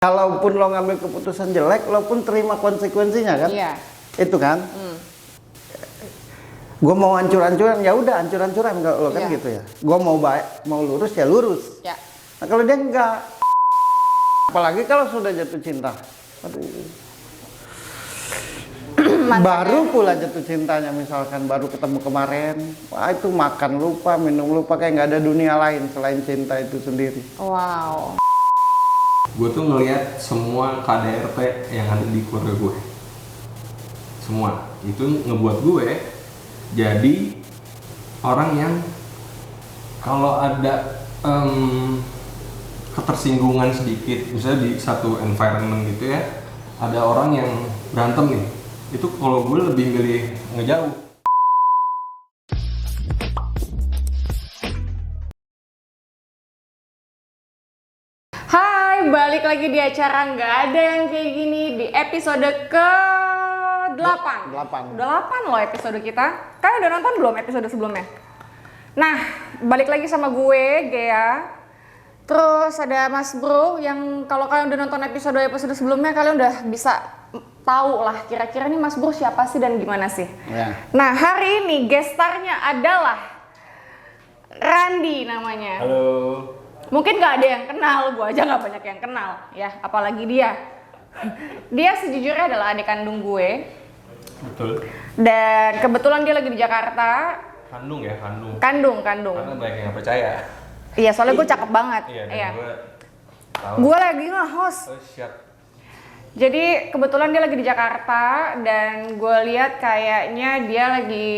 Kalaupun lo ngambil keputusan jelek, lo pun terima konsekuensinya kan? Iya. Itu kan? Gue mau hancur-hancuran, ya udah hancur-hancuran kalau lo kan gitu ya. Gue mau baik, mau lurus ya lurus. Ya. Nah kalau dia enggak, apalagi kalau sudah jatuh cinta, aduh. Baru pula jatuh cintanya, misalkan baru ketemu kemarin, wah itu makan lupa, minum lupa, kayak nggak ada dunia lain selain cinta itu sendiri. Wow. Gue tuh ngelihat semua KDRT yang ada di keluarga gue, semua itu ngebuat gue jadi orang yang kalau ada ketersinggungan sedikit, misalnya di satu environment gitu ya, ada orang yang berantem nih, itu kalau gue lebih milih ngejauh. Hai, balik lagi di acara Nggak Ada Yang Kayak Gini di episode ke-8. 8. Udah 8 loh episode kita. Kalian udah nonton belum episode sebelumnya? Nah, balik lagi sama gue, Gea. Terus ada Mas Bro yang kalau kalian udah nonton episode sebelumnya, kalian udah bisa tahu lah kira-kira nih Mas Bro siapa sih dan gimana sih. Ya. Nah, hari ini gestarnya adalah Randy namanya. Halo. Mungkin nggak ada yang kenal, gue aja nggak banyak yang kenal ya, apalagi dia. Dia sejujurnya adalah adik kandung gue. Betul. Dan kebetulan dia lagi di Jakarta. Kandung ya, kandung. Kandung. Karena banyak yang nggak percaya. Iya, soalnya gue cakep banget. Iya. Gue tahu. Gue lagi nge-host. Oh, siap. Jadi kebetulan dia lagi di Jakarta dan gue lihat kayaknya dia lagi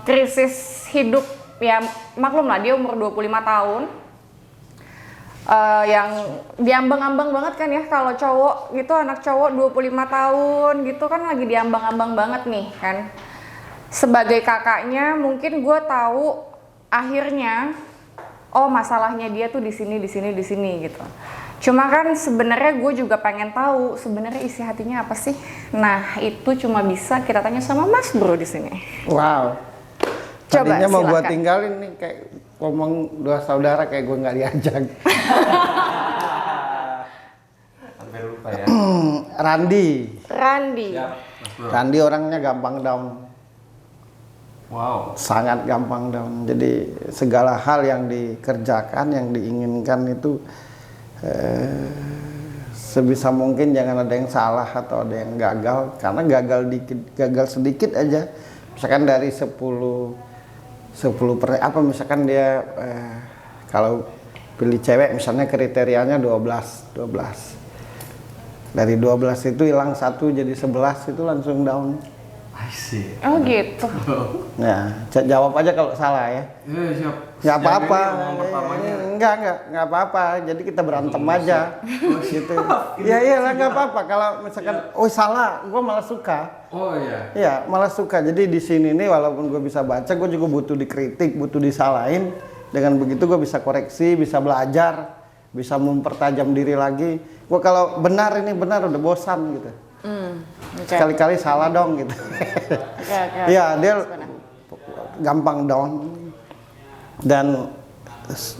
krisis hidup. Ya maklum lah, dia umur 25 tahun. Yang diambang-ambang banget kan ya, kalau cowok gitu, anak cowok 25 tahun gitu kan lagi diambang-ambang banget nih kan. Sebagai kakaknya mungkin gue tahu akhirnya oh masalahnya dia tuh di sini gitu. Cuma kan sebenarnya gue juga pengen tahu sebenarnya isi hatinya apa sih. Nah, itu cuma bisa kita tanya sama Mas Bro di sini. Wow. Coba Tadinya mau gue silakan. tinggalin nih, kayak ngomong dua saudara kayak gue nggak diajak. Sampai lupa ya. Randy. Siap, Mas Bro. Randy orangnya gampang down. Wow. Sangat gampang down. Jadi segala hal yang dikerjakan, yang diinginkan itu sebisa mungkin jangan ada yang salah atau ada yang gagal. Karena gagal sedikit aja. Misalkan dari 10 misalkan dia kalau pilih cewek misalnya kriterianya 12. Dari 12 itu hilang 1 jadi 11 itu langsung down. I see. Oh gitu. Nah, jawab aja kalau salah ya. Iya, siap. Nggak apa-apa. Yang pertamanya. Enggak apa-apa. Jadi kita berantem aja. Gitu. Ya iyalah nggak apa-apa. Kalau misalkan, oh salah, gue malah suka. Oh iya. Iya, malah suka. Jadi di sini nih walaupun gue bisa baca, gue juga butuh dikritik, butuh disalahin. Dengan begitu gue bisa koreksi, bisa belajar, bisa mempertajam diri lagi. Gue kalau benar udah bosan gitu. Okay. Sekali-kali salah dong gitu. Okay. Iya, dia gampang down dan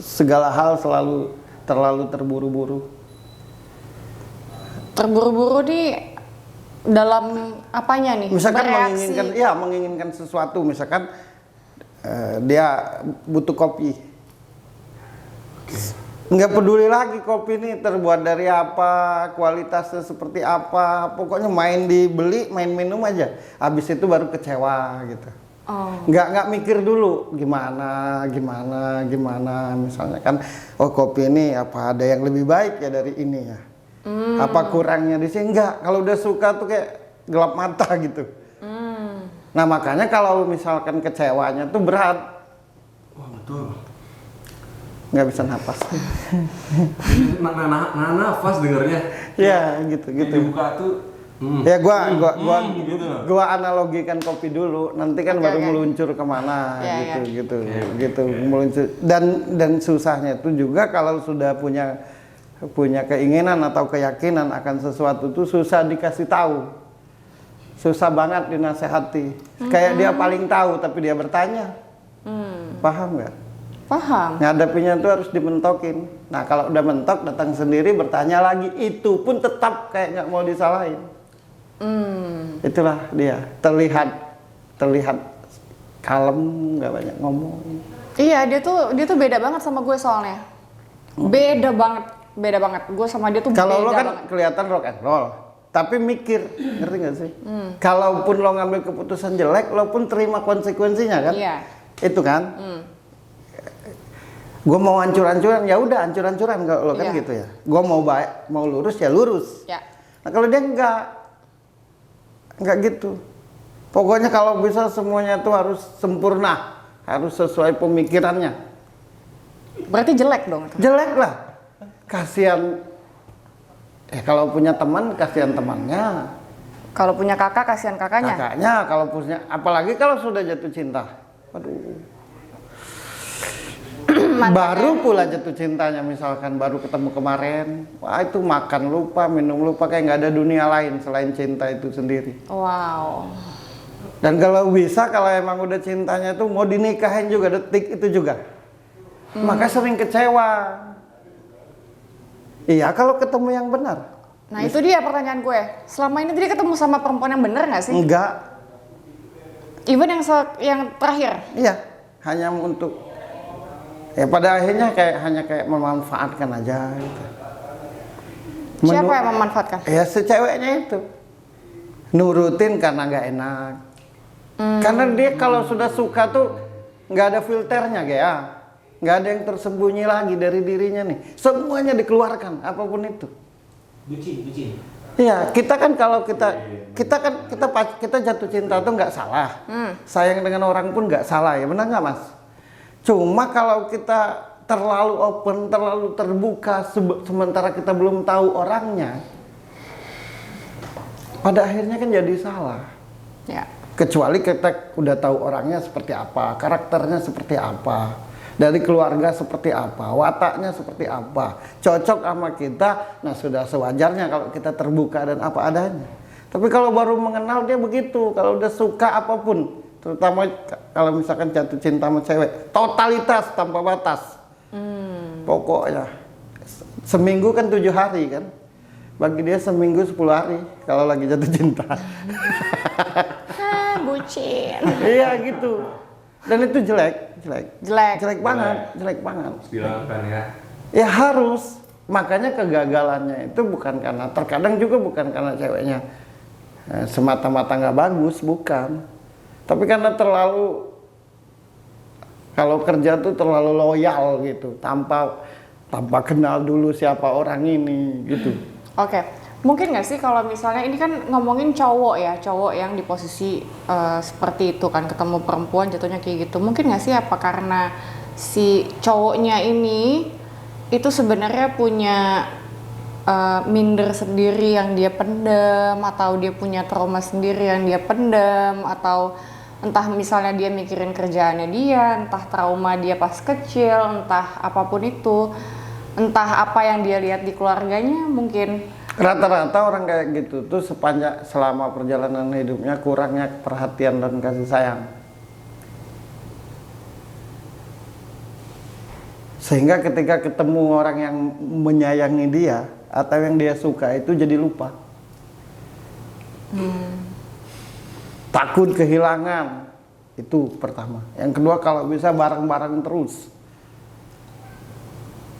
segala hal selalu terlalu terburu-buru. Terburu-buru di dalam apanya nih? Misalkan Bereaksi. menginginkan sesuatu, misalkan dia butuh kopi. Nggak peduli lagi kopi ini terbuat dari apa, kualitasnya seperti apa, pokoknya main dibeli, main minum aja. Habis itu baru kecewa gitu. Oh. Nggak mikir dulu gimana, misalnya kan, oh kopi ini apa ada yang lebih baik ya dari ini ya? Apa kurangnya di sini? Enggak, kalau udah suka tuh kayak gelap mata gitu. Nah makanya kalau misalkan kecewanya tuh berat. Wah, betul. Nggak bisa napas. Nafas dengernya. Ya gitu. Dibuka tuh. Ya gitu. gua analogikan kopi dulu, nanti kan baru meluncur kemana Ya, gitu, meluncur. Dan susahnya itu juga kalau sudah punya keinginan atau keyakinan akan sesuatu tuh susah dikasih tahu. Susah banget dinasehati. Kayak dia paling tahu tapi dia bertanya. Paham nggak? Paham. Ngadapinya tuh harus dimentokin. Nah kalau udah mentok datang sendiri bertanya lagi, itu pun tetap kayak nggak mau disalahin. Itulah dia, terlihat kalem, nggak banyak ngomong. Iya, dia tuh beda banget sama gue soalnya. Beda banget. Gue sama dia tuh Kalau beda lo kan banget. kelihatan rock and roll, tapi mikir, ngerti nggak sih? Kalaupun lo ngambil keputusan jelek, lo pun terima konsekuensinya kan? Iya. Itu kan? Gue mau hancur-hancuran, ya udah hancur-hancuran kalau lo kan Iya. gitu ya. Gue mau baik, mau lurus ya lurus. Ya. Nah kalau dia enggak gitu. Pokoknya kalau bisa semuanya tuh harus sempurna, harus sesuai pemikirannya. Berarti jelek dong itu. Jelek lah, kasihan. Kalau punya teman, kasihan temannya. Kalau punya kakak, kasihan kakaknya. Kakaknya, kalau punya, apalagi kalau sudah jatuh cinta. Aduh. Baru pula jatuh cintanya, misalkan baru ketemu kemarin, wah itu makan lupa, minum lupa, kayak nggak ada dunia lain selain cinta itu sendiri. Wow. Dan kalau bisa, kalau emang udah cintanya tuh mau dinikahin juga detik itu juga, maka sering kecewa. Iya kalau ketemu yang benar. Nah itu dia pertanyaan gue. Selama ini dia ketemu sama perempuan yang bener nggak sih? Enggak. Even yang terakhir. Iya, hanya untuk ya pada akhirnya hanya kayak memanfaatkan aja gitu. Siapa yang memanfaatkan? Ya si ceweknya itu nurutin karena nggak enak. Karena dia kalau sudah suka tuh nggak ada filternya ya, nggak ada yang tersembunyi lagi dari dirinya nih. Semuanya dikeluarkan apapun itu. Bucin. Iya, kita kan kalau kita jatuh cinta tuh nggak salah. Sayang dengan orang pun nggak salah ya, benar nggak Mas? Cuma kalau kita terlalu open, terlalu terbuka, sementara kita belum tahu orangnya, pada akhirnya kan jadi salah. Ya. Kecuali kita udah tahu orangnya seperti apa, karakternya seperti apa, dari keluarga seperti apa, wataknya seperti apa, cocok sama kita, nah sudah sewajarnya kalau kita terbuka dan apa adanya. Tapi kalau baru mengenal dia begitu, kalau udah suka apapun, terutama kalau misalkan jatuh cinta sama cewek, totalitas tanpa batas. Pokoknya seminggu kan 7 hari kan, bagi dia seminggu 10 hari kalau lagi jatuh cinta. Bucin. Iya gitu. Dan itu jelek banget. Bilangkan ya. Ya harus. Makanya kegagalannya itu bukan karena, terkadang juga bukan karena ceweknya semata-mata nggak bagus, bukan. Tapi karena terlalu, kalau kerja tuh terlalu loyal gitu, tanpa kenal dulu siapa orang ini gitu. Oke. Mungkin nggak sih kalau misalnya ini kan ngomongin cowok ya, cowok yang di posisi seperti itu kan, ketemu perempuan jatuhnya kayak gitu. Mungkin nggak sih apa karena si cowoknya ini itu sebenarnya punya minder sendiri yang dia pendem, atau dia punya trauma sendiri yang dia pendem, atau entah misalnya dia mikirin kerjaannya dia, entah trauma dia pas kecil, entah apapun itu, entah apa yang dia lihat di keluarganya mungkin. Rata-rata orang kayak gitu tuh selama perjalanan hidupnya kurangnya perhatian dan kasih sayang. Sehingga ketika ketemu orang yang menyayangi dia atau yang dia suka itu jadi lupa. Takut kehilangan, itu pertama. Yang kedua kalau bisa bareng-bareng terus.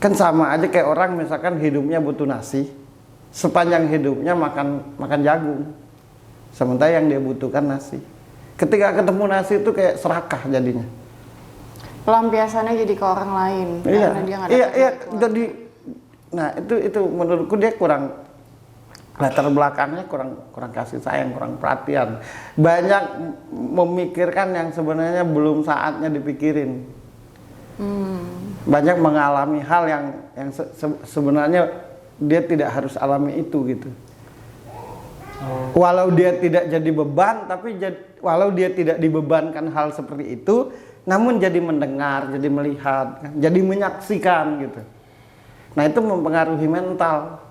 Kan sama aja kayak orang misalkan hidupnya butuh nasi. Sepanjang hidupnya makan jagung, sementara yang dia butuhkan nasi. Ketika ketemu nasi itu kayak serakah jadinya. Pelampiasannya jadi ke orang lain. Iya, Karena dia nggak iya, dapet iya. itu. Jadi, nah itu menurutku dia kurang, latar belakangnya kurang kasih sayang, kurang perhatian. Banyak memikirkan yang sebenarnya belum saatnya dipikirin. Banyak mengalami hal yang sebenarnya dia tidak harus alami itu gitu. Walau dia tidak jadi beban, tapi walau dia tidak dibebankan hal seperti itu, namun jadi mendengar, jadi melihat, jadi menyaksikan gitu. Nah itu mempengaruhi mental.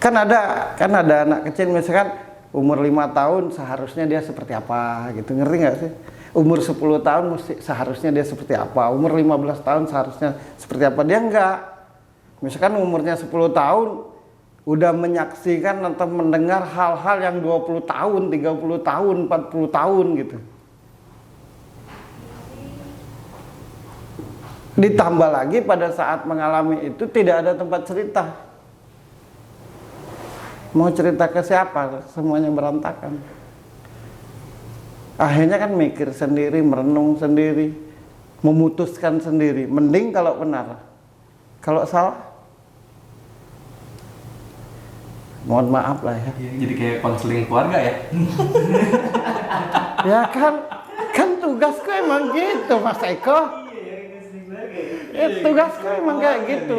Kan ada anak kecil misalkan umur 5 tahun seharusnya dia seperti apa gitu, ngerti nggak sih? Umur 10 tahun seharusnya dia seperti apa, umur 15 tahun seharusnya seperti apa. Dia enggak. Misalkan umurnya 10 tahun udah menyaksikan atau mendengar hal-hal yang 20 tahun, 30 tahun, 40 tahun gitu. Ditambah lagi pada saat mengalami itu tidak ada tempat cerita. Mau cerita ke siapa? Semuanya berantakan. Akhirnya kan mikir sendiri, merenung sendiri, memutuskan sendiri. Mending kalau benar. Kalau salah, mohon maaf lah ya. Jadi kayak konseling keluarga ya. Ya kan tugasku emang gitu Mas Eko. Tugasku emang kayak gitu.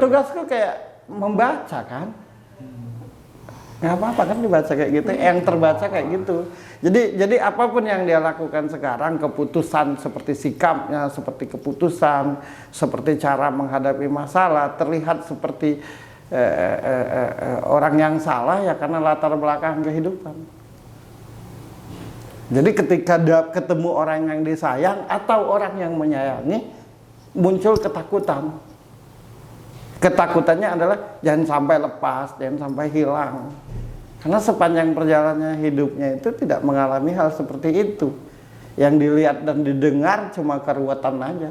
Tugasku kayak membaca kan. Nggak apa-apa kan dibaca kayak gitu, yang terbaca kayak gitu. Jadi apapun yang dia lakukan sekarang, keputusan seperti sikapnya, seperti keputusan, seperti cara menghadapi masalah, terlihat seperti orang yang salah ya karena latar belakang kehidupan. Jadi ketika ketemu orang yang disayang atau orang yang menyayangi, muncul ketakutan. Ketakutannya adalah jangan sampai lepas, jangan sampai hilang. Karena sepanjang perjalanannya hidupnya itu tidak mengalami hal seperti itu. Yang dilihat dan didengar cuma keruwetan aja.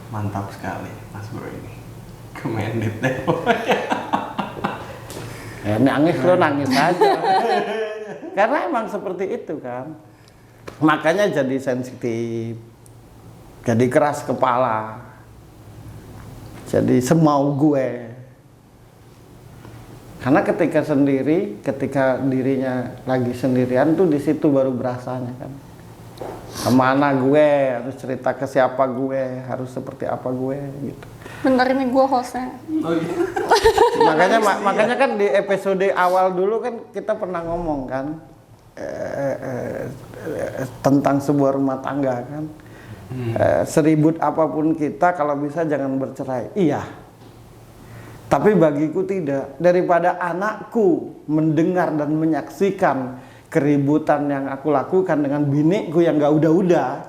Mantap sekali Mas Bro ini. Commended deh. Ya, nangis lo nangis aja. Karena emang seperti itu kan. Makanya jadi sensitif. Jadi keras kepala, jadi semau gue. Karena ketika dirinya lagi sendirian tuh di situ baru berasanya kan. Kemana gue, harus cerita ke siapa gue, harus seperti apa gue gitu. Bentar ini gue hostnya. Oh iya. Makanya kan di episode awal dulu kan kita pernah ngomong kan tentang sebuah rumah tangga kan. Seribut apapun kita kalau bisa jangan bercerai. Iya. Tapi bagiku tidak. Daripada anakku mendengar dan menyaksikan keributan yang aku lakukan dengan biniku yang gak udah-udah,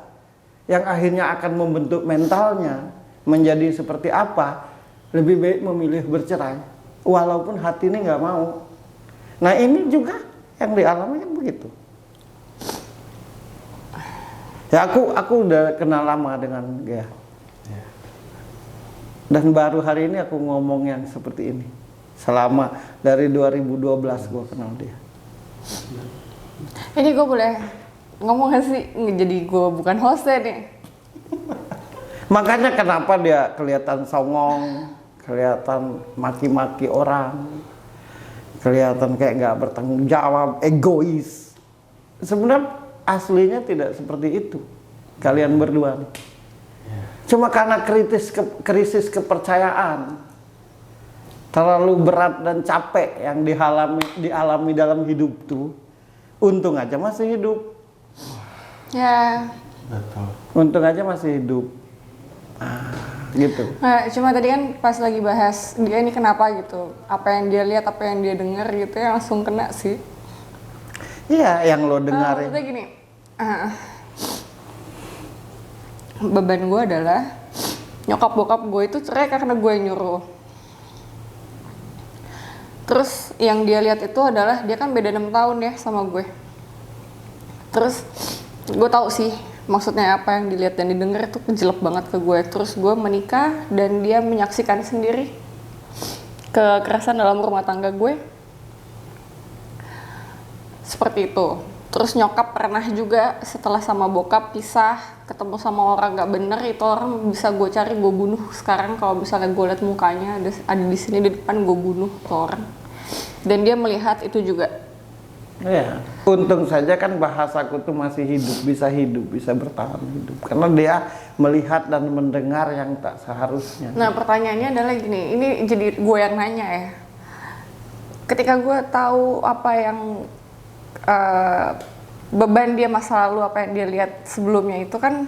yang akhirnya akan membentuk mentalnya menjadi seperti apa, lebih baik memilih bercerai walaupun hati ini gak mau. Nah ini juga yang dialami kan begitu. Ya aku udah kenal lama dengan dia. Dan baru hari ini aku ngomong yang seperti ini. Selama dari 2012 gue kenal dia. Ini gue boleh ngomong gak sih? Jadi gue bukan hostnya nih. Makanya kenapa dia kelihatan songong, kelihatan maki-maki orang, kelihatan kayak nggak bertanggung jawab, egois. Sebenarnya aslinya tidak seperti itu kalian berdua nih. Cuma karena krisis kepercayaan terlalu berat dan capek yang dialami dalam hidup tuh, untung aja masih hidup. Ya. Betul. Untung aja masih hidup. Gitu. Nah, cuma tadi kan pas lagi bahas dia ini kenapa gitu, apa yang dia lihat, apa yang dia dengar gitu ya langsung kena sih. Iya, yang lo dengarin. Maksudnya gini, beban gue adalah nyokap bokap gue itu cerai karena gue yang nyuruh. Terus yang dia lihat itu adalah dia kan beda 6 tahun ya sama gue. Terus gue tahu sih maksudnya apa yang dilihat dan didengar itu kejelek banget ke gue. Terus gue menikah dan dia menyaksikan sendiri kekerasan dalam rumah tangga gue. Seperti itu. Terus nyokap pernah juga setelah sama bokap pisah, ketemu sama orang gak bener, itu orang bisa gue cari, gue bunuh. Sekarang kalau misalnya gue liat mukanya ada di sini di depan, gue bunuh tuh orang. Dan dia melihat itu juga. Iya. Untung saja kan bahasaku tuh masih hidup, bisa bertahan hidup. Karena dia melihat dan mendengar yang tak seharusnya. Nah pertanyaannya adalah gini, ini jadi gue yang nanya ya. Ketika gue tahu apa yang beban dia masa lalu, apa yang dia lihat sebelumnya itu kan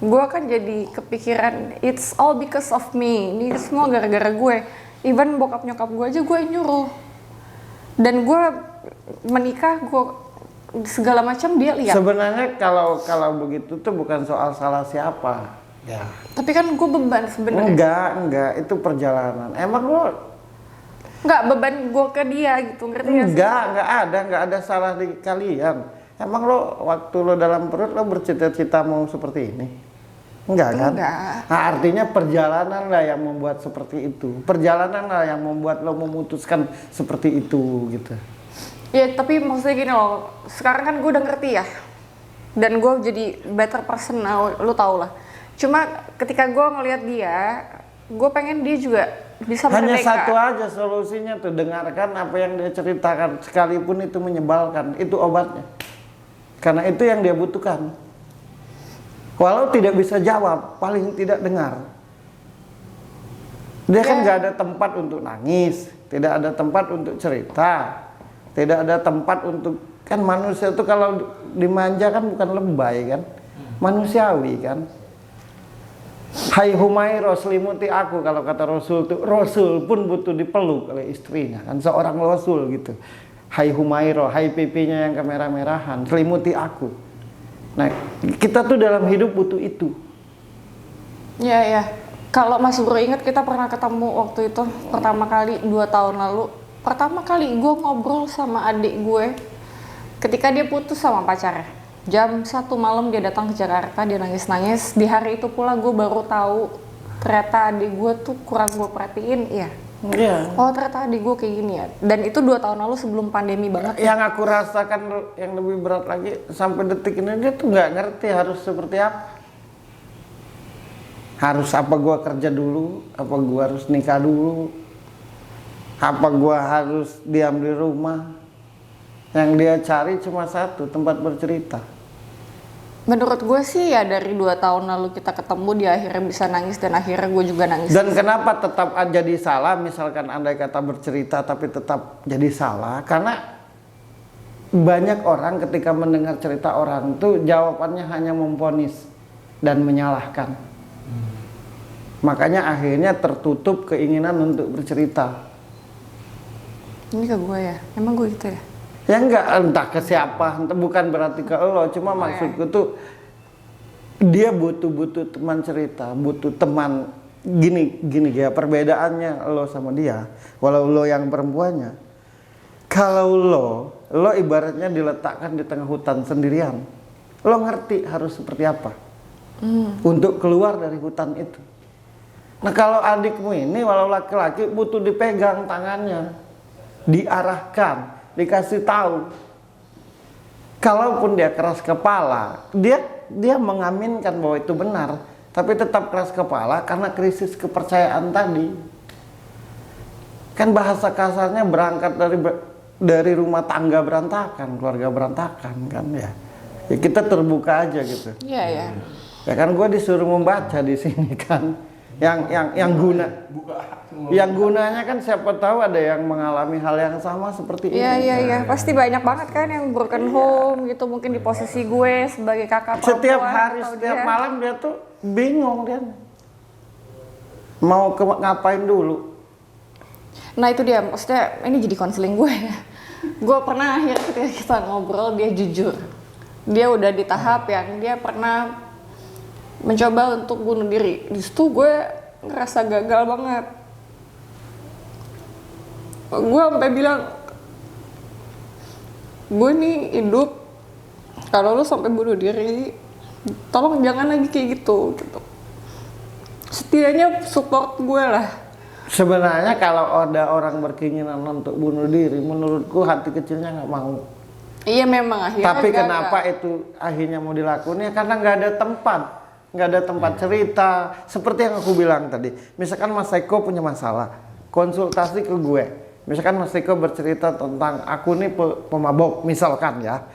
gue kan jadi kepikiran it's all because of me, ini semua gara-gara gue. Even bokap nyokap gue aja gue yang nyuruh, dan gue menikah, gue segala macam dia lihat. Sebenarnya kalau begitu tuh bukan soal salah siapa ya, Tapi kan gue beban sebenarnya. enggak, itu perjalanan. Emang lo Nggak, beban gue ke dia gitu, ngerti nggak sih? enggak ada salah di kalian. Emang lo waktu lo dalam perut lo bercita-cita mau seperti ini? Enggak kan? Enggak. Nah, artinya perjalanan lah yang membuat seperti itu. Perjalanan lah yang membuat lo memutuskan seperti itu gitu. Ya tapi maksudnya gini loh, sekarang kan gue udah ngerti ya, dan gue jadi better person now, lu tau lah. Cuma ketika gue ngelihat dia, gue pengen dia juga bisa Hanya merdeka. satu aja solusinya tuh, dengarkan apa yang dia ceritakan, sekalipun itu menyebalkan, itu obatnya. Karena itu yang dia butuhkan. Walau tidak bisa jawab, paling tidak dengar. Dia kan nggak ada tempat untuk nangis, tidak ada tempat untuk cerita, tidak ada tempat untuk, kan manusia itu kalau dimanja kan bukan lebay kan, manusiawi kan. Hai Humairah, selimuti aku, kalau kata Rasul tuh, Rasul pun butuh dipeluk oleh istrinya kan, seorang Rasul gitu. Hai Humairah, hai pipinya yang kemerah-merahan, selimuti aku. Nah, kita tuh dalam hidup butuh itu. Ya. Kalau Mas Bro inget, kita pernah ketemu waktu itu pertama kali 2 tahun lalu. Pertama kali gue ngobrol sama adik gue ketika dia putus sama pacarnya. Jam 1 malam dia datang ke Jakarta, dia nangis-nangis. Di hari itu pula gue baru tahu ternyata adik gue tuh kurang gue perhatiin. Iya. Oh ternyata adik gue kayak gini ya. Dan itu 2 tahun lalu sebelum pandemi banget. Yang aku rasakan yang lebih berat lagi, sampai detik ini dia tuh nggak ngerti harus seperti apa. Harus apa gua kerja dulu, apa gua harus nikah dulu, apa gua harus diam di rumah. Yang dia cari cuma satu, tempat bercerita. Menurut gue sih ya dari 2 tahun lalu kita ketemu, dia akhirnya bisa nangis dan akhirnya gue juga nangis. Dan kenapa tetap jadi salah, misalkan andai kata bercerita tapi tetap jadi salah, karena banyak orang ketika mendengar cerita orang tuh jawabannya hanya memvonis dan menyalahkan. Makanya akhirnya tertutup keinginan untuk bercerita. Ini ke gue ya? Emang gue gitu ya? Ya enggak, entah ke siapa, entah, bukan berarti ke lo, cuma maksudku tuh dia butuh teman cerita, butuh teman gini ya, perbedaannya lo sama dia. Walau lo yang perempuannya, kalau lo ibaratnya diletakkan di tengah hutan sendirian, lo ngerti harus seperti apa untuk keluar dari hutan itu. Nah kalau adikmu ini walau laki-laki butuh dipegang tangannya, diarahkan, dikasih tahu. Kalaupun dia keras kepala, dia mengaminkan bahwa itu benar, tapi tetap keras kepala karena krisis kepercayaan tadi. Kan bahasa kasarnya berangkat dari rumah tangga berantakan, keluarga berantakan kan ya. Ya kita terbuka aja gitu. Iya ya. Ya kan gue disuruh membaca di sini kan. Yang gunanya kan siapa tahu ada yang mengalami hal yang sama seperti ini. Iya. Pasti banyak banget kan yang broken home gitu, mungkin di posisi gue sebagai kakak perempuan. Setiap hari, atau setiap dia. malam dia tuh bingung dia. Mau ngapain dulu. Nah itu dia, maksudnya ini jadi konseling gue ya. Gue pernah akhirnya ketika kita ngobrol, dia jujur. Dia udah di tahap yang dia pernah mencoba untuk bunuh diri. Di situ gue ngerasa gagal banget. Gue sampai bilang, gue nih hidup, kalau lo sampai bunuh diri, tolong jangan lagi kayak gitu. Setidaknya support gue lah. Sebenarnya kalau ada orang berkeinginan untuk bunuh diri, menurutku hati kecilnya nggak mau. Iya memang akhirnya. Tapi gagal. kenapa itu akhirnya mau dilakukan? Ya karena nggak ada tempat. Nggak ada tempat cerita. Seperti yang aku bilang tadi, misalkan Mas Eko punya masalah, konsultasi ke gue. Misalkan Mas Eko bercerita tentang aku nih pemabok misalkan ya,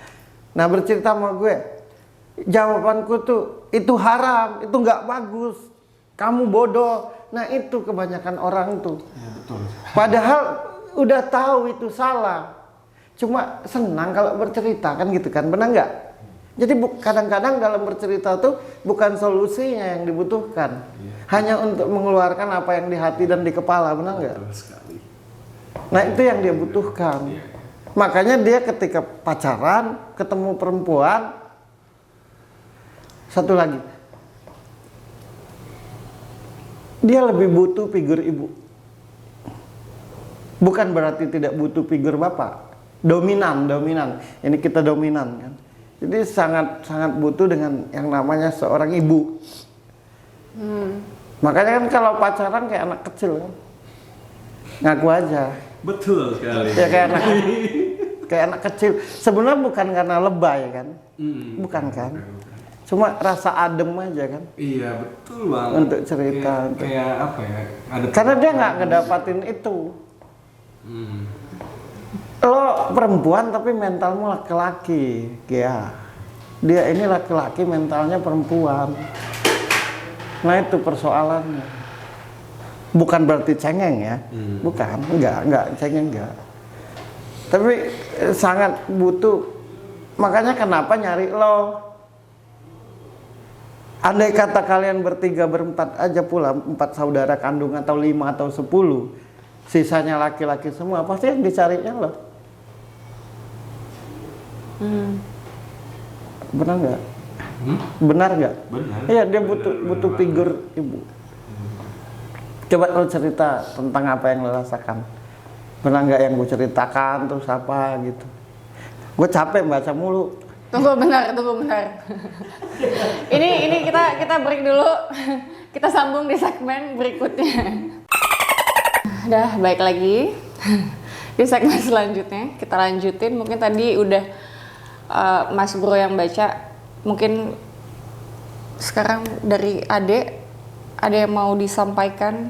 nah bercerita sama gue, jawabanku tuh itu haram, itu nggak bagus, kamu bodoh. Nah itu kebanyakan orang tuh ya, betul. Padahal udah tahu itu salah, cuma senang kalau bercerita kan gitu kan, benar nggak? Jadi kadang-kadang dalam bercerita tuh bukan solusinya yang dibutuhkan, hanya untuk mengeluarkan apa yang di hati dan di kepala, benar nggak? Betul sekali. Nah itu yang dia butuhkan. Makanya dia ketika pacaran ketemu perempuan, satu lagi, dia lebih butuh figur ibu. Bukan berarti tidak butuh figur bapak. Dominan. Ini kita dominan kan. Jadi sangat butuh dengan yang namanya seorang ibu. Makanya kan kalau pacaran kayak anak kecil kan, ngaku aja. Betul sekali. Ya kayak anak kecil. Sebenarnya bukan karena lebay kan, bukan kan. Cuma rasa adem aja kan. Iya betul banget. Untuk cerita. Kayak apa ya? Karena dia nggak ngedapatin itu. Lo perempuan tapi mentalmu laki-laki, ya. Dia ini laki-laki mentalnya perempuan. Nah itu persoalannya. Bukan berarti cengeng ya, bukan, enggak cengeng enggak. Tapi sangat butuh. Makanya kenapa nyari lo? Andai kata kalian bertiga berempat aja pula, 4 saudara kandung atau 5 atau 10, sisanya laki-laki semua, pasti yang dicarinya lo. Benar nggak? Benar nggak? Benar. Iya, dia butuh figur ibu. Coba lo cerita tentang apa yang lo rasakan. Pernah nggak yang gue ceritakan terus apa gitu? Gue capek baca mulu. Tunggu bentar. ini kita break dulu. Kita sambung di segmen berikutnya. Dah, baik lagi. Di segmen selanjutnya kita lanjutin. Mungkin tadi udah Mas Bro yang baca. Mungkin sekarang dari Ade ada yang mau disampaikan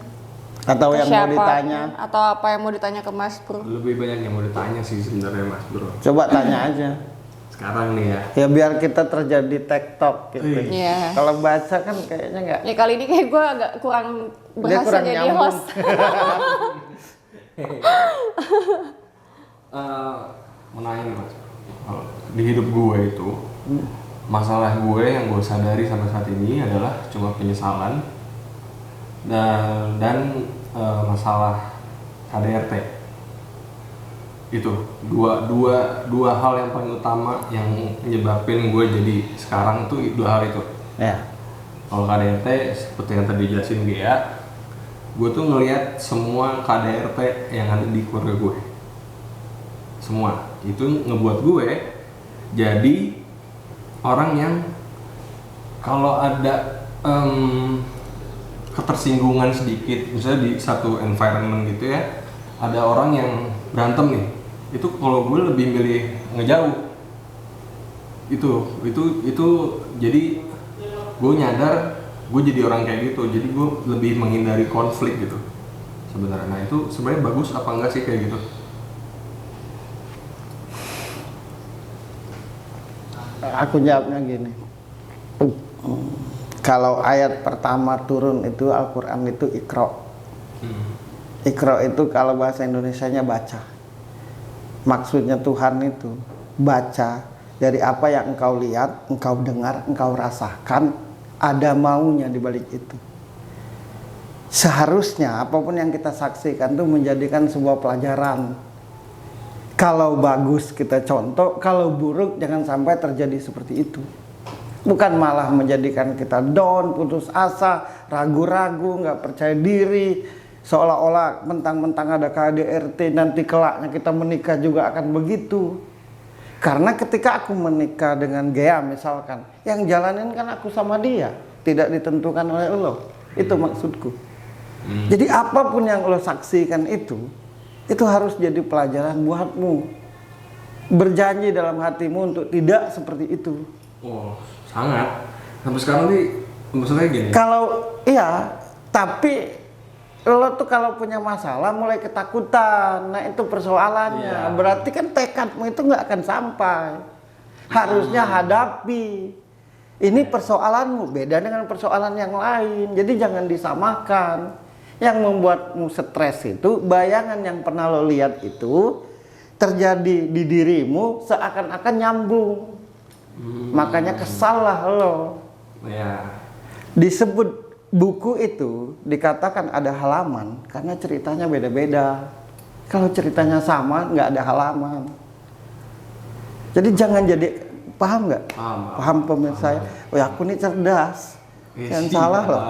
Atau ke yang mau ditanya? atau apa yang mau ditanya ke Mas Bro? Lebih banyak yang mau ditanya sih sebenarnya Mas Bro. Coba tanya aja. Sekarang nih ya. Ya biar kita terjadi TikTok gitu. Iya. Kalau baca kan kayaknya nggak. Ya kali ini kayak gue agak kurang Dia berhasil kurang jadi nyambung. host. Mau nanya nih Mas, di hidup gue itu masalah gue yang gue sadari sampai saat ini adalah cuma penyesalan dan masalah KDRT. Itu dua hal yang paling utama yang menyebabin gue jadi sekarang tuh dua hal itu. Ya. Kalau KDRT seperti yang tadi jelasin Gea, gue tuh ngelihat semua KDRT yang ada di keluarga gue, semua itu ngebuat gue jadi orang yang kalau ada ketersinggungan sedikit, misalnya di satu environment gitu ya, ada orang yang berantem nih, itu kalau gue lebih milih ngejauh. Itu jadi gue nyadar gue jadi orang kayak gitu, jadi gue lebih menghindari konflik gitu sebenarnya. Nah itu sebenarnya bagus apa enggak sih kayak gitu? Aku jawabnya gini. Kalau ayat pertama turun itu Al-Quran itu Iqra. Iqra itu kalau bahasa Indonesianya baca. Maksudnya Tuhan itu baca dari apa yang engkau lihat, engkau dengar, engkau rasakan, ada maunya di balik itu. Seharusnya apapun yang kita saksikan itu menjadikan sebuah pelajaran. Kalau bagus kita contoh, kalau buruk jangan sampai terjadi seperti itu. Bukan malah menjadikan kita down, putus asa, ragu-ragu, nggak percaya diri, seolah-olah mentang-mentang ada KDRT nanti kelaknya kita menikah juga akan begitu. Karena ketika aku menikah dengan Gea misalkan, yang jalanin kan aku sama dia, tidak ditentukan oleh lo. Itu maksudku. Jadi apapun yang lo saksikan itu harus jadi pelajaran buatmu. Berjanji dalam hatimu untuk tidak seperti itu. Oh, sangat. Sampai sekarang nih, maksudnya gini. Kalau iya, tapi lo tuh kalau punya masalah mulai ketakutan. Nah itu persoalannya. Iya. Berarti kan tekadmu itu nggak akan sampai. Harusnya hadapi. Ini persoalanmu beda dengan persoalan yang lain. Jadi jangan disamakan. Yang membuatmu stres itu bayangan yang pernah lo lihat itu terjadi di dirimu seakan-akan nyambung. Makanya kesal lah lo. Ya. Disebut buku itu dikatakan ada halaman karena ceritanya beda-beda. Kalau ceritanya sama nggak ada halaman. Jadi jangan jadi, paham nggak? Paham pemirsa saya. Oh ya, aku ini cerdas. Yang salah loh.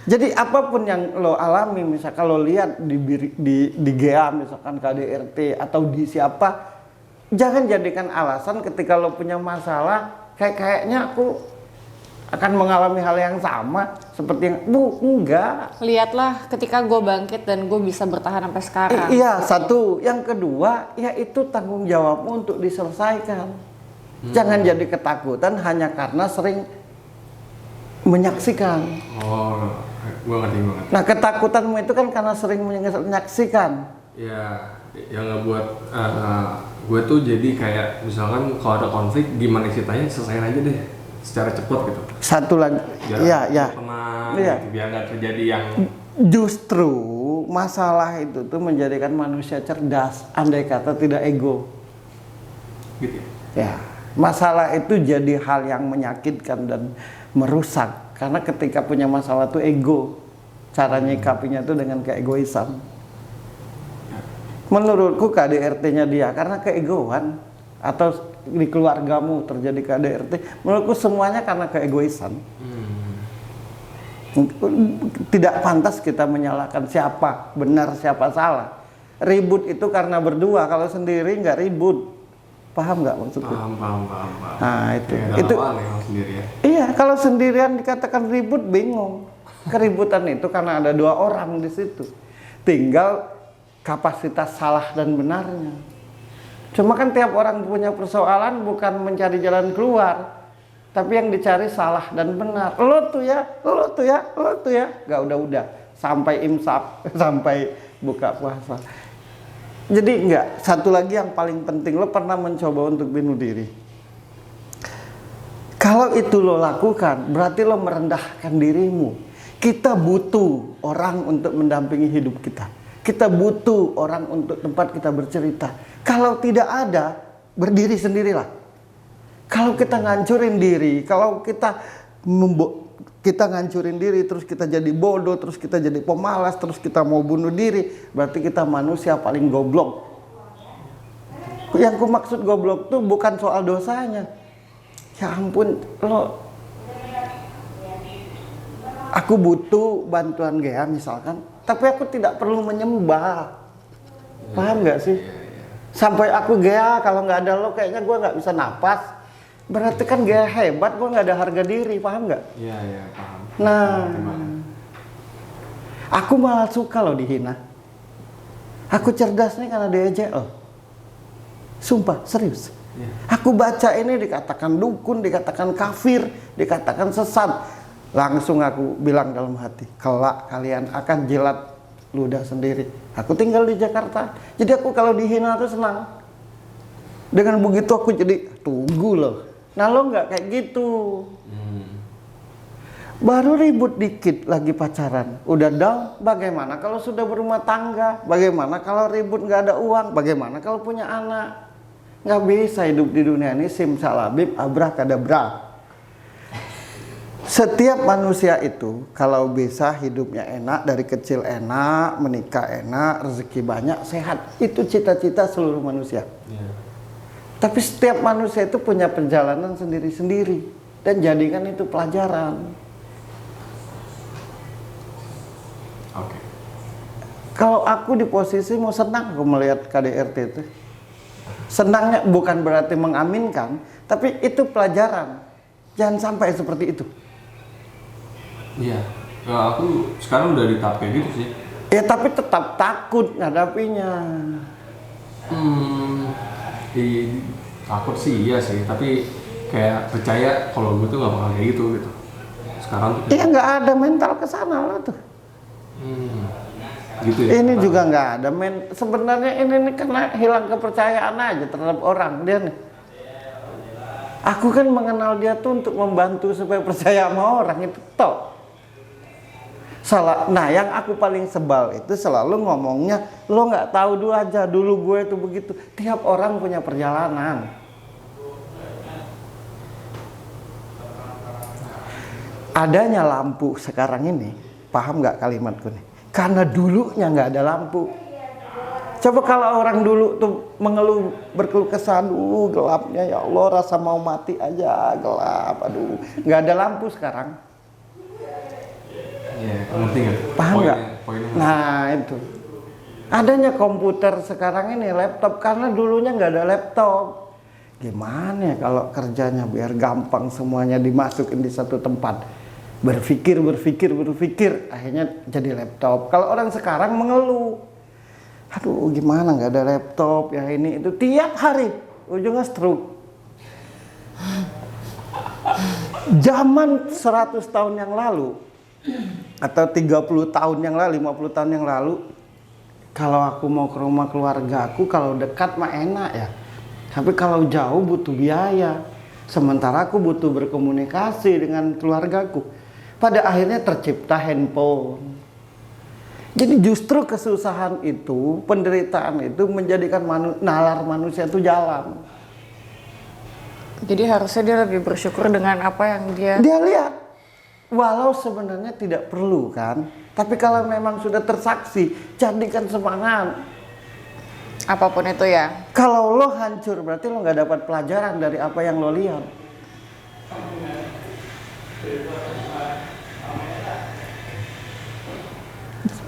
Jadi apapun yang lo alami, misalkan kalau lihat di GA misalkan KDRT atau di siapa, jangan jadikan alasan ketika lo punya masalah kayaknya aku akan mengalami hal yang sama seperti yang enggak. Lihatlah ketika gue bangkit dan gue bisa bertahan sampai sekarang. Iya, satu. Yang kedua, ya itu tanggung jawabmu untuk diselesaikan. Jangan jadi ketakutan hanya karena sering menyaksikan. Oh, gue ngerti. Nah, ketakutanmu itu kan karena sering menyaksikan. Ya, yang ngebuat gue tuh jadi kayak misalkan kalau ada konflik gimana ceritanya selesaiin aja deh secara cepat gitu. Satu lagi, Biar iya. tenang, Iya. gitu, biar nggak terjadi yang Justru masalah itu tuh menjadikan manusia cerdas, andai kata tidak ego. gitu. Ya, masalah itu jadi hal yang menyakitkan dan merusak. Karena ketika punya masalah tuh ego, cara nyikapinya tuh dengan keegoisan. Menurutku KDRT-nya dia karena keegoan, atau di keluargamu terjadi KDRT, menurutku semuanya karena keegoisan. Tidak pantas kita menyalahkan siapa benar siapa salah. Ribut itu karena berdua, kalau sendiri nggak ribut. Paham nggak maksudku? Paham. Nah itu Kayak itu dalam hal sendiri ya. iya, kalau sendirian dikatakan ribut bingung. Keributan itu karena ada dua orang di situ, tinggal kapasitas salah dan benarnya. Cuma kan tiap orang punya persoalan bukan mencari jalan keluar, tapi yang dicari salah dan benar. Lo tuh ya, gak udah sampai imsak, sampai buka puasa. Jadi enggak, satu lagi yang paling penting, lo pernah mencoba untuk bunuh diri. Kalau itu lo lakukan, berarti lo merendahkan dirimu. Kita butuh orang untuk mendampingi hidup kita. Kita butuh orang untuk tempat kita bercerita. Kalau tidak ada, berdiri sendirilah. Kalau kita ngancurin diri, kalau kita ngancurin diri, terus kita jadi bodoh, terus kita jadi pemalas, terus kita mau bunuh diri, berarti kita manusia paling goblok. Yang ku maksud goblok tuh bukan soal dosanya. Ya ampun, aku butuh bantuan Gea misalkan, tapi aku tidak perlu menyembah. Paham nggak sih? Sampai aku Gea, kalau nggak ada lo kayaknya gue nggak bisa napas. Berarti kan Gea hebat, gue nggak ada harga diri, paham nggak? Iya, paham. Nah, aku malah suka loh dihina. Aku cerdas nih karena diejek loh. Sumpah, serius. Aku baca ini dikatakan dukun, dikatakan kafir, dikatakan sesat. Langsung aku bilang dalam hati, kelak kalian akan jilat ludah sendiri. Aku tinggal di Jakarta, jadi aku kalau dihina tuh senang. Dengan begitu aku jadi tunggu loh. Nah lo nggak kayak gitu. Baru ribut dikit lagi pacaran, udah down. Bagaimana kalau sudah berumah tangga? Bagaimana kalau ribut nggak ada uang? Bagaimana kalau punya anak? Nggak bisa hidup di dunia ini simsalabim abrakadabra. Setiap manusia itu kalau bisa hidupnya enak, dari kecil enak, menikah enak, rezeki banyak, sehat. Itu cita-cita seluruh manusia. Tapi setiap manusia itu punya perjalanan sendiri-sendiri. Dan jadikan itu pelajaran. Oke. Kalau aku di posisi mau senang aku melihat KDRT itu. Senangnya bukan berarti mengaminkan, tapi itu pelajaran. Jangan sampai seperti itu. Iya. Ya, aku sekarang udah di tahap kayak gitu sih. Ya tapi tetap takut ngadapinya. Takut sih iya sih, tapi kayak percaya kalau gue tuh gak bakal kayak gitu. Sekarang tuh Iya nggak ada mental ke sana lo tuh. gitu ya. Ini juga nggak ada sebenarnya ini karena hilang kepercayaan aja terhadap orang dia nih. Aku kan mengenal dia tuh untuk membantu supaya percaya sama orang itu toh. Salah. Nah, yang aku paling sebal itu selalu ngomongnya, lo nggak tahu dulu aja, dulu gue itu begitu. Tiap orang punya perjalanan. adanya lampu sekarang ini, paham nggak kalimatku nih? Karena dulunya nggak ada lampu. Coba kalau orang dulu tuh mengeluh, berkeluh kesah, aduh gelapnya ya Allah, rasa mau mati aja, gelap, aduh, nggak ada lampu sekarang. Iya, ngerti nggak? Paham nggak? Poinnya. Nah itu, adanya komputer sekarang ini, laptop, karena dulunya nggak ada laptop. Gimana ya kalau kerjanya biar gampang, semuanya dimasukin di satu tempat, berpikir, akhirnya jadi laptop. Kalau orang sekarang mengeluh, aduh gimana nggak ada laptop ya, ini itu tiap hari ujungnya stroke. Zaman 100 tahun yang lalu atau 30 tahun yang lalu, 50 tahun yang lalu, kalau aku mau ke rumah keluarga aku, kalau dekat mah enak ya, tapi kalau jauh butuh biaya. Sementara aku butuh berkomunikasi dengan keluargaku. Pada akhirnya tercipta handphone. Jadi justru kesusahan itu, penderitaan itu menjadikan nalar manusia itu jalan. Jadi harusnya dia lebih bersyukur dengan apa yang dia lihat. Walau sebenarnya tidak perlu kan, tapi kalau memang sudah tersaksi, jadikan semangat. apapun itu ya. Kalau lo hancur berarti lo nggak dapat pelajaran dari apa yang lo lihat.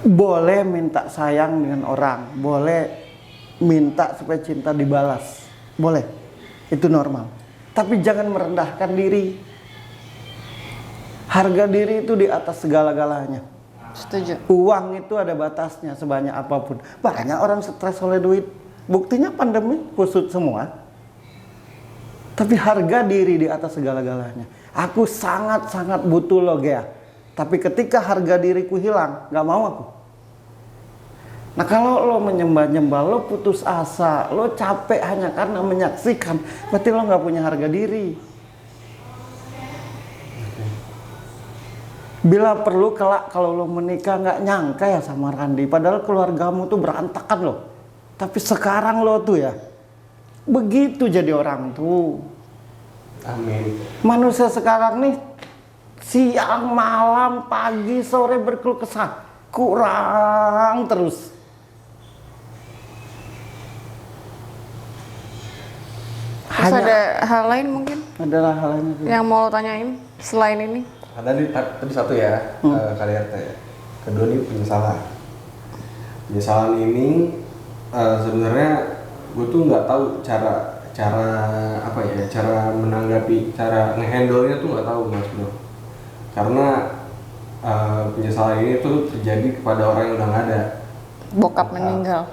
Boleh minta sayang dengan orang, boleh minta supaya cinta dibalas, boleh, itu normal. Tapi jangan merendahkan diri. Harga diri itu di atas segala-galanya. Setuju. Uang itu ada batasnya sebanyak apapun. Banyak orang stres oleh duit. Buktinya pandemi kusut semua. Tapi harga diri di atas segala-galanya. Aku sangat-sangat butuh lo, Gea. Tapi ketika harga diriku hilang, gak mau aku. Nah kalau lo menyembah-nyembah, lo putus asa, lo capek hanya karena menyaksikan, berarti lo gak punya harga diri. Bila perlu kelak kalau lo menikah gak nyangka ya sama Randi, padahal keluargamu tuh berantakan lo. Tapi sekarang lo tuh ya, begitu jadi orang tuh. Amin. Manusia sekarang nih siang, malam, pagi, sore berkeluh kesah, kurang terus. Terus ada hal lain mungkin Adalah hal lain juga. yang mau lo tanyain selain ini? Ada tadi satu ya, KDRT. Kedua nih penyesalan. Penyesalan ini sebenarnya gue tuh nggak tahu cara apa ya, cara menanggapi, cara ngehandle-nya tuh nggak tahu Mas Bro. Karena penyesalan ini tuh terjadi kepada orang yang udah nggak ada. Bokap meninggal.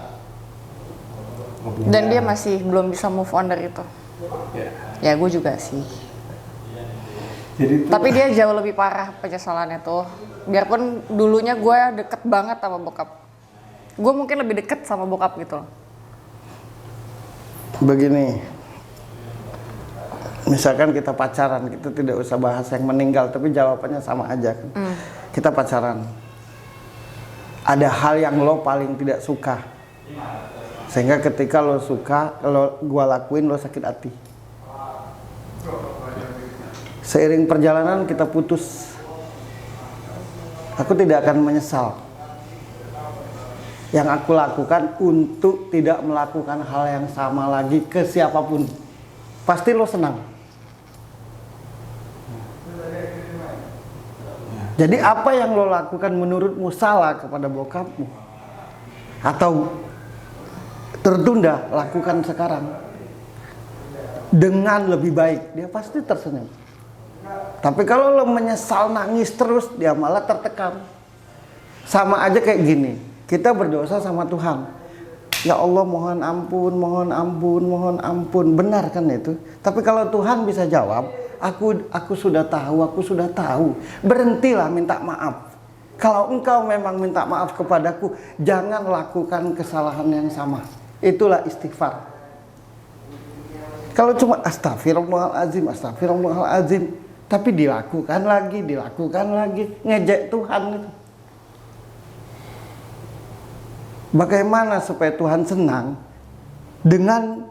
Dan dia masih belum bisa move on dari itu. Ya gue juga sih. Jadi tuh, Tapi dia jauh lebih parah penyesalannya tuh. Biarpun dulunya gue deket banget sama bokap. Gue mungkin lebih deket sama bokap gitu. Begini, misalkan kita pacaran, kita tidak usah bahas yang meninggal, tapi jawabannya sama aja kan. Kita pacaran, ada hal yang lo paling tidak suka, sehingga ketika lo suka, lo gua lakuin, lo sakit hati. Seiring perjalanan kita putus, aku tidak akan menyesal. Yang aku lakukan untuk tidak melakukan hal yang sama lagi ke siapapun. Pasti lo senang. Jadi apa yang lo lakukan menurutmu salah kepada bokapmu atau tertunda, lakukan sekarang dengan lebih baik, dia pasti tersenyum. Tapi kalau lo menyesal, nangis terus, dia malah tertekan. Sama aja kayak gini, kita berdosa sama Tuhan. Ya Allah, mohon ampun, mohon ampun, mohon ampun. Benar kan itu? Tapi kalau Tuhan bisa jawab, aku sudah tahu. Berhentilah minta maaf. Kalau engkau memang minta maaf kepadaku, jangan lakukan kesalahan yang sama. Itulah istighfar. Kalau cuma astagfirullahaladzim, tapi dilakukan lagi, ngejek Tuhan itu. Bagaimana supaya Tuhan senang dengan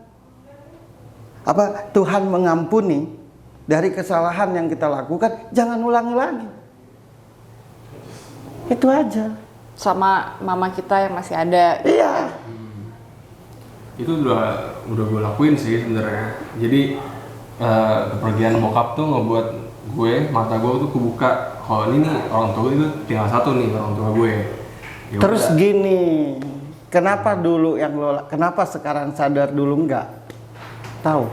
Tuhan mengampuni dari kesalahan yang kita lakukan, jangan ulangi lagi. Itu aja. Sama mama kita yang masih ada. Iya. Itu udah gue lakuin sih sebenarnya. Jadi kepergian bokap tuh ngebuat mata gue tuh kebuka. Kalau ini nih orang tua itu tinggal satu nih orang tua gue. Ya Terus udah. gini, kenapa dulu yang kenapa sekarang sadar dulu enggak? Tahu?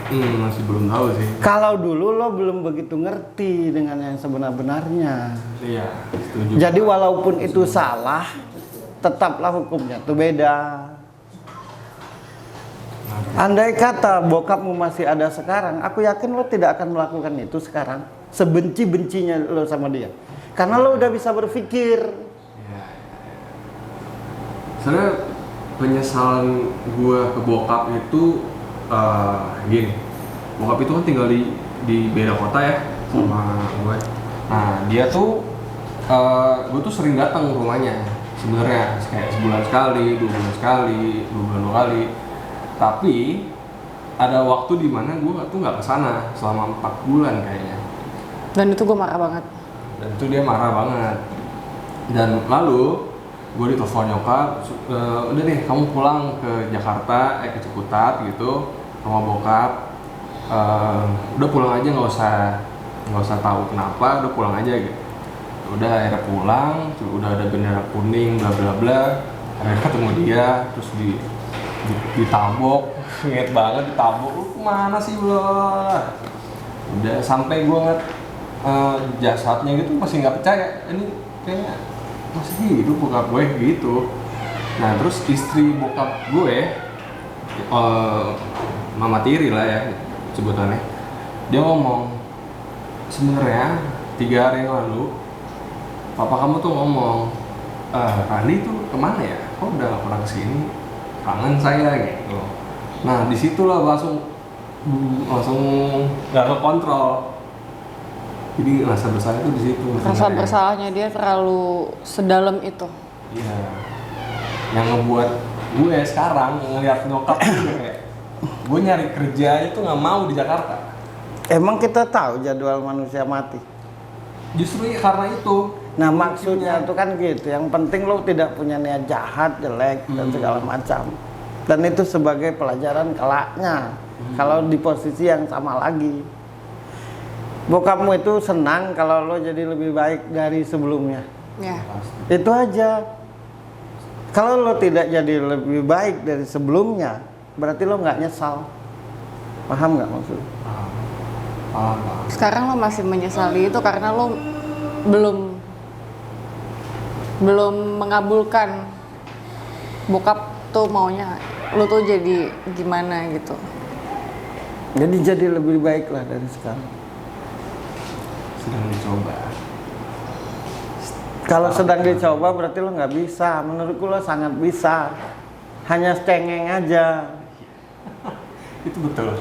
Masih belum tahu sih. Kalau dulu lo belum begitu ngerti dengan yang sebenar-benarnya. Iya, setuju. Jadi walaupun itu salah, tetaplah hukumnya tuh beda. Andai kata bokapmu masih ada sekarang, aku yakin lo tidak akan melakukan itu sekarang. Sebenci-bencinya lo sama dia. Karena lo udah bisa berpikir. Iya. Sebenarnya penyesalan gue ke bokap itu gini. Bokap itu kan tinggal di beda kota ya sama gue. Nah dia tuh gue tuh sering datang ke rumahnya sebenarnya kayak sebulan sekali, 2 bulan sekali, 2 bulan 2 kali. Tapi ada waktu di mana gue tuh nggak kesana selama 4 bulan kayaknya. Dan itu gue marah banget. Dan itu dia marah banget. Dan lalu gue ditelepon nyokap, udah deh kamu pulang ke Jakarta, ke Ciputat gitu, rumah bokap. Udah pulang aja, nggak usah tahu kenapa, udah pulang aja gitu. Udah akhirnya pulang, udah ada bendera kuning, bla bla bla. Akhirnya ketemu dia, terus ditabok, inget banget ditabok. Lu kemana sih bro? Udah sampai gue ngeliat jasadnya gitu masih nggak percaya. Ini kayaknya masih hidup bokap gue gitu. Nah terus istri bokap gue, mama tiri lah ya sebutannya, dia ngomong sebenarnya 3 hari yang lalu papa kamu tuh ngomong, Rani tuh kemana ya? Kok udah gak pernah kesini? Kangen saya gitu. Nah disitulah langsung nggak kekontrol. Jadi rasa bersalah itu di situ. Rasa bersalahnya dia terlalu sedalam itu. Iya. Yang ngebuat gue sekarang ngeliat nyokap gue kayak gue nyari kerja itu nggak mau di Jakarta. Emang kita tahu jadwal manusia mati. Justru karena itu. Nah maksudnya itu kan gitu. Yang penting lo tidak punya niat jahat, jelek dan segala macam. Dan itu sebagai pelajaran kelaknya. Kalau di posisi yang sama lagi. Bokapmu itu senang kalau lo jadi lebih baik dari sebelumnya. Ya. Itu aja. Kalau lo tidak jadi lebih baik dari sebelumnya, berarti lo nggak nyesal. Paham nggak maksud? Paham. Sekarang lo masih menyesali itu karena lo belum mengabulkan bokap tuh maunya lo tuh jadi gimana gitu. Jadi lebih baik lah dari sekarang. Sedang dicoba. Kalau sedang dicoba berarti lo nggak bisa. Menurutku lo sangat bisa. Hanya cengeng aja. Itu betul.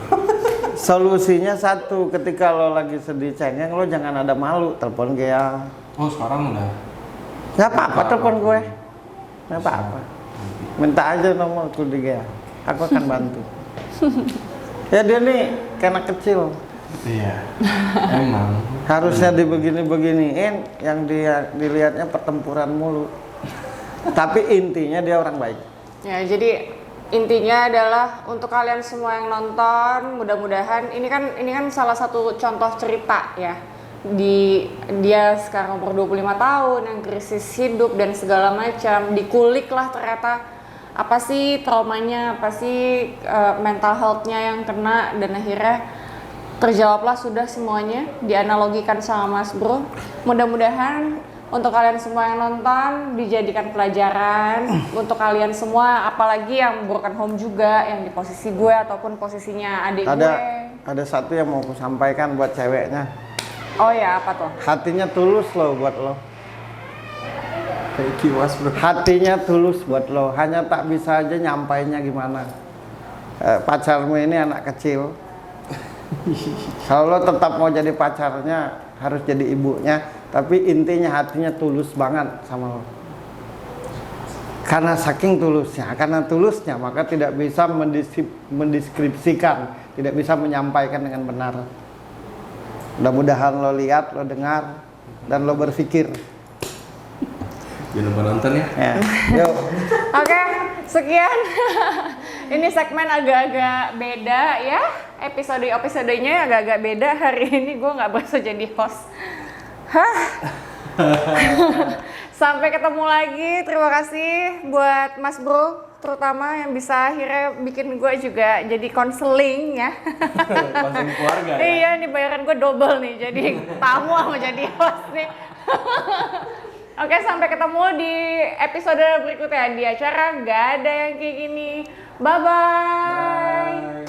Solusinya satu, ketika lo lagi sedih cengeng, lo jangan ada malu, telepon Gea. Oh sekarang udah. Nggak apa-apa telepon gue. Nggak apa-apa. Minta aja nomorku di Gea. Aku akan bantu. Ya dia nih kayak anak kecil. Iya. Emang. Harusnya dibegini-beginiin, yang dia dilihatnya pertempuran mulu. Tapi intinya dia orang baik. Ya jadi intinya adalah untuk kalian semua yang nonton, mudah-mudahan ini kan salah satu contoh cerita ya. Dia sekarang umur 25 tahun yang krisis hidup dan segala macam, dikulik lah ternyata apa sih traumanya, apa sih mental health-nya yang kena, dan akhirnya terjawablah sudah semuanya, dianalogikan sama Mas Bro. Mudah-mudahan untuk kalian semua yang nonton dijadikan pelajaran untuk kalian semua, apalagi yang broken home juga, yang di posisi gue ataupun posisinya adik gue. Ada satu yang mau aku sampaikan buat ceweknya. Oh ya, apa tuh? Hatinya tulus loh buat lo. Thank you Mas Bro. Hatinya tulus buat lo. Hanya tak bisa aja nyampainya gimana. Pacarmu ini anak kecil. Kalau lo tetap mau jadi pacarnya, harus jadi ibunya. Tapi intinya hatinya tulus banget sama lo. Karena saking tulusnya, maka tidak bisa mendeskripsikan, tidak bisa menyampaikan dengan benar. Mudah-mudahan lo lihat, lo dengar, dan lo berpikir. Jangan lupa nonton ya. Ya. Yuk. Oke, sekian. Ini segmen agak-agak beda ya. Episodenya agak-agak beda. Hari ini gue nggak berasa jadi host. Hah? Sampai ketemu lagi. Terima kasih buat Mas Bro, terutama yang bisa akhirnya bikin gue juga jadi konseling ya. Konseling keluarga ya. Iya, nih bayaran gue double nih. Jadi tamu sama jadi host nih. Oke, sampai ketemu di episode berikutnya di acara Gak Ada Yang Kayak Gini. Bye-bye. Bye.